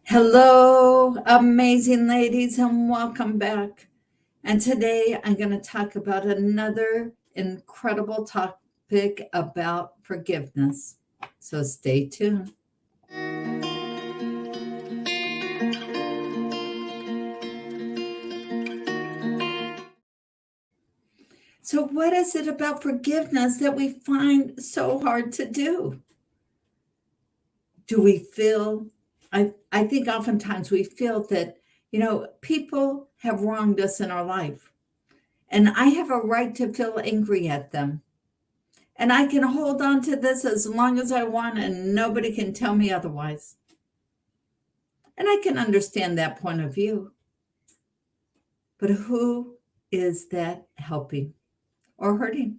Hello, amazing ladies, and welcome back. And today I'm going to talk about another incredible topic about forgiveness. So stay tuned. So, what is it about forgiveness that we find so hard to do? Do we feel, I think oftentimes we feel that, people have wronged us in our life, and I have a right to feel angry at them. And I can hold on to this as long as I want, and nobody can tell me otherwise. And I can understand that point of view. But who is that helping or hurting?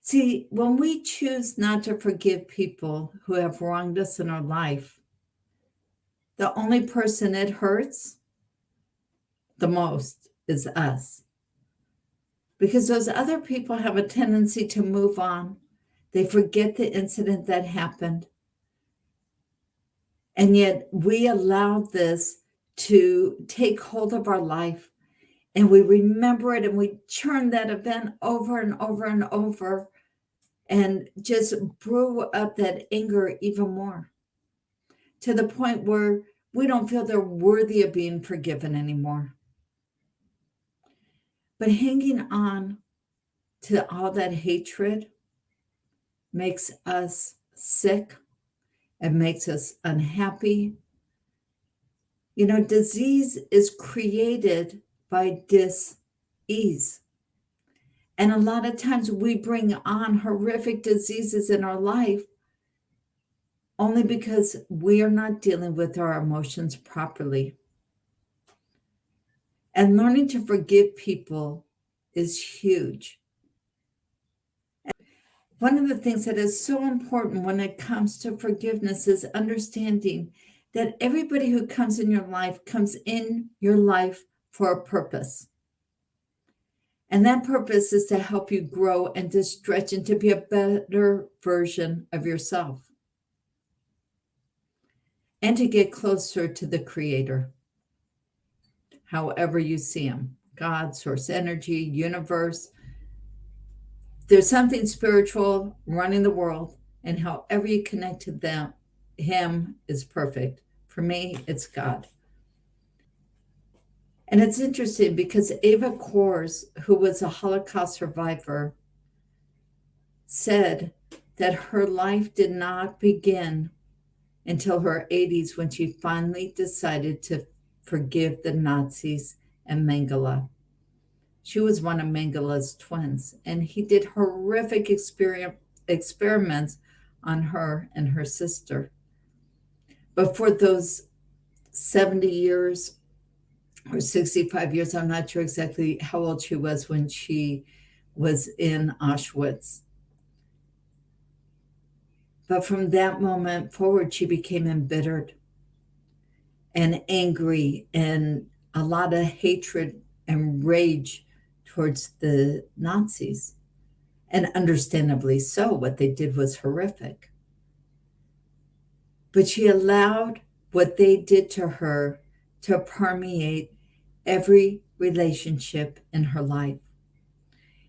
See, when we choose not to forgive people who have wronged us in our life, the only person it hurts the most is us. Because those other people have a tendency to move on. They forget the incident that happened. And yet we allowed this to take hold of our life, and we remember it, and we churn that event over and over and over and just brew up that anger even more, to the point where we don't feel they're worthy of being forgiven anymore. But hanging on to all that hatred makes us sick. It makes us unhappy. Disease is created by dis-ease. And a lot of times we bring on horrific diseases in our life only because we are not dealing with our emotions properly. And learning to forgive people is huge. One of the things that is so important when it comes to forgiveness is understanding that everybody who comes in your life comes in your life for a purpose. And that purpose is to help you grow and to stretch and to be a better version of yourself, and to get closer to the Creator, however you see Him, God, source energy, universe. There's something spiritual running the world, and however you connect to them, Him is perfect. For me, it's God. And it's interesting because Eva Kors, who was a Holocaust survivor, said that her life did not begin until her 80s, when she finally decided to forgive the Nazis and Mengele. She was one of Mengele's twins, and he did horrific experiments on her and her sister. But for those 70 years or 65 years, I'm not sure exactly how old she was when she was in Auschwitz. But from that moment forward, she became embittered and angry, and a lot of hatred and rage towards the Nazis. And understandably so, what they did was horrific. But she allowed what they did to her to permeate every relationship in her life.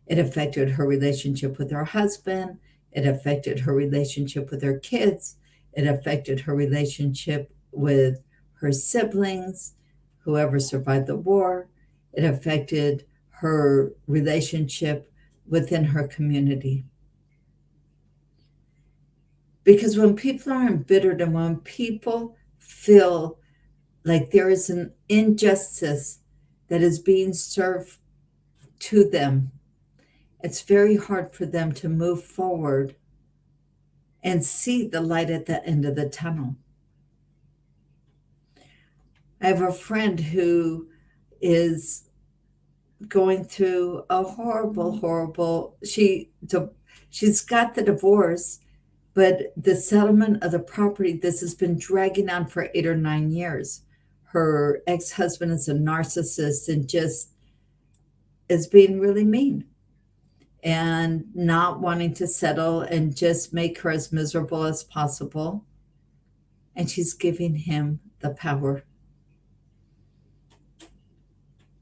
It affected her relationship with her husband. It affected her relationship with her kids. It affected her relationship with her siblings, whoever survived the war. It affected her relationship within her community. Because when people are embittered and when people feel like there is an injustice that is being served to them, it's very hard for them to move forward and see the light at the end of the tunnel. I have a friend who is going through a horrible, she's got the divorce, but the settlement of the property, this has been dragging on for 8 or 9 years. Her ex-husband is a narcissist and just is being really mean and not wanting to settle and just make her as miserable as possible. and she's giving him the power.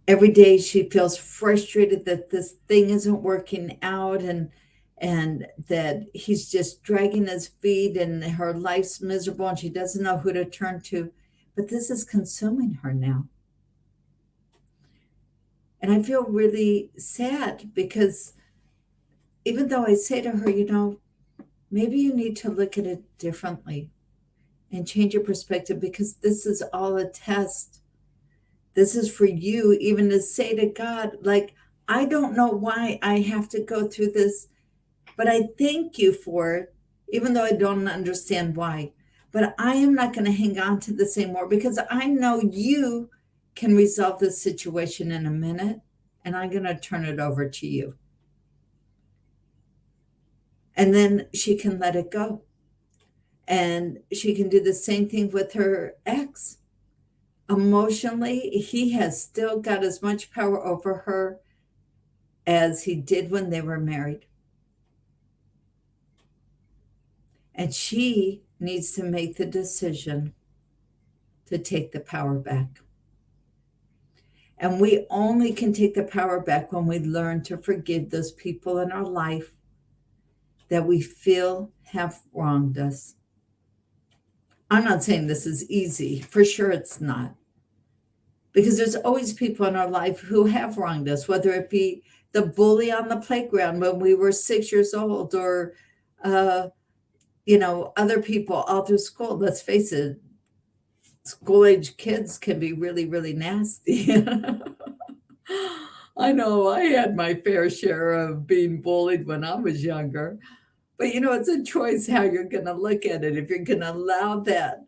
Every day she feels frustrated that this thing isn't working out, and that he's just dragging his feet and her life's miserable and she doesn't know who to turn to. But this is consuming her now. And I feel really sad because even though I say to her, maybe you need to look at it differently and change your perspective, because this is all a test. This is for you even to say to God, like, I don't know why I have to go through this, but I thank you for it, even though I don't understand why. But I am not going to hang on to this anymore, because I know you can resolve this situation in a minute, and I'm going to turn it over to you. And then she can let it go. And she can do the same thing with her ex. Emotionally, he has still got as much power over her as he did when they were married. And she needs to make the decision to take the power back. And we only can take the power back when we learn to forgive those people in our life that we feel have wronged us. I'm not saying this is easy. For sure it's not. Because there's always people in our life who have wronged us, whether it be the bully on the playground when we were 6 years old, or, other people all through school. Let's face it, school-age kids can be really, really nasty. I know I had my fair share of being bullied when I was younger. But it's a choice how you're going to look at it. If you're going to allow that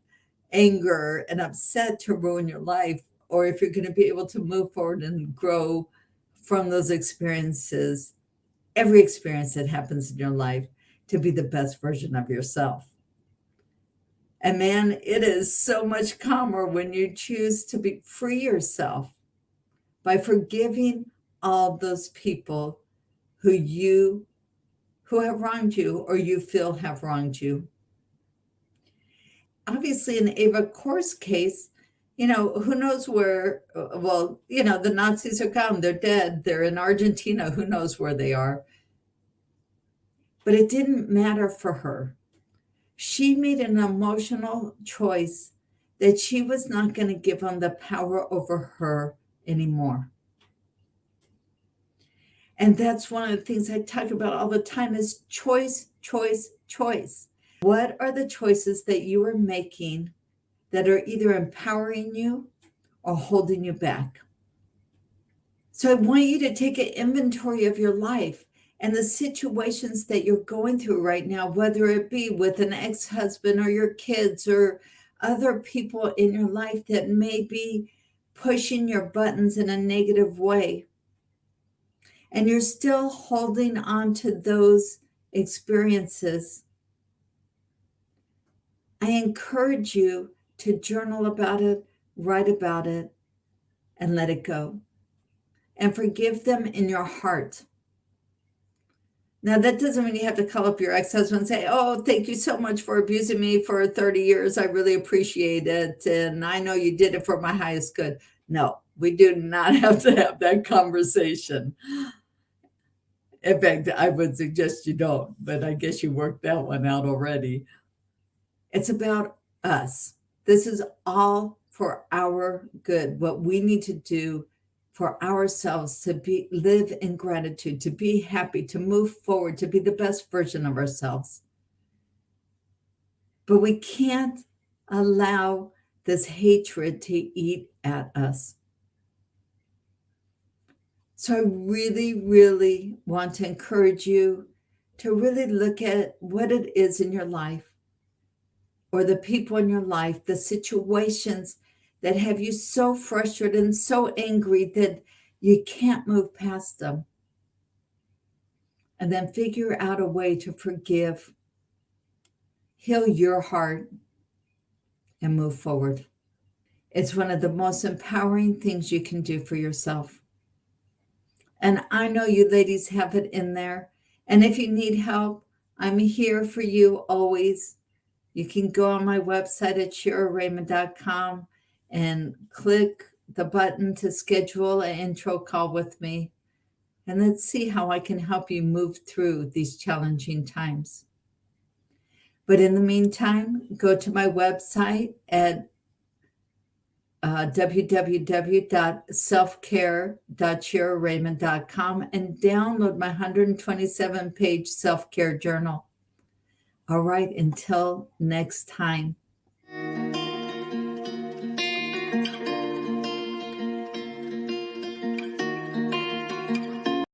anger and upset to ruin your life, or if you're going to be able to move forward and grow from those experiences, every experience that happens in your life, to be the best version of yourself. And man, it is so much calmer when you choose to free yourself by forgiving all those people who have wronged you, or you feel have wronged you. Obviously, in Eva Kor's case, who knows where, the Nazis are gone, they're dead, they're in Argentina, who knows where they are. But it didn't matter for her. She made an emotional choice that she was not going to give them the power over her anymore. And that's one of the things I talk about all the time is choice, choice, choice. What are the choices that you are making that are either empowering you or holding you back? So I want you to take an inventory of your life and the situations that you're going through right now, whether it be with an ex-husband or your kids or other people in your life that may be pushing your buttons in a negative way. And you're still holding on to those experiences. I encourage you to journal about it, write about it, and let it go. And forgive them in your heart. Now, that doesn't mean you have to call up your ex-husband and say, oh, thank you so much for abusing me for 30 years. I really appreciate it. And I know you did it for my highest good. No, we do not have to have that conversation. In fact, I would suggest you don't, but I guess you worked that one out already. It's about us. This is all for our good. What we need to do for ourselves to live in gratitude, to be happy, to move forward, to be the best version of ourselves. But we can't allow this hatred to eat at us. So I really, really want to encourage you to really look at what it is in your life, or the people in your life, the situations that have you so frustrated and so angry that you can't move past them. And then figure out a way to forgive, heal your heart, and move forward. It's one of the most empowering things you can do for yourself. And I know you ladies have it in there. And if you need help, I'm here for you always. You can go on my website at ShiraRaymond.com and click the button to schedule an intro call with me. And let's see how I can help you move through these challenging times. But in the meantime, go to my website at www.selfcare.ShiraRaymond.com and download my 127-page self-care journal. All right, until next time.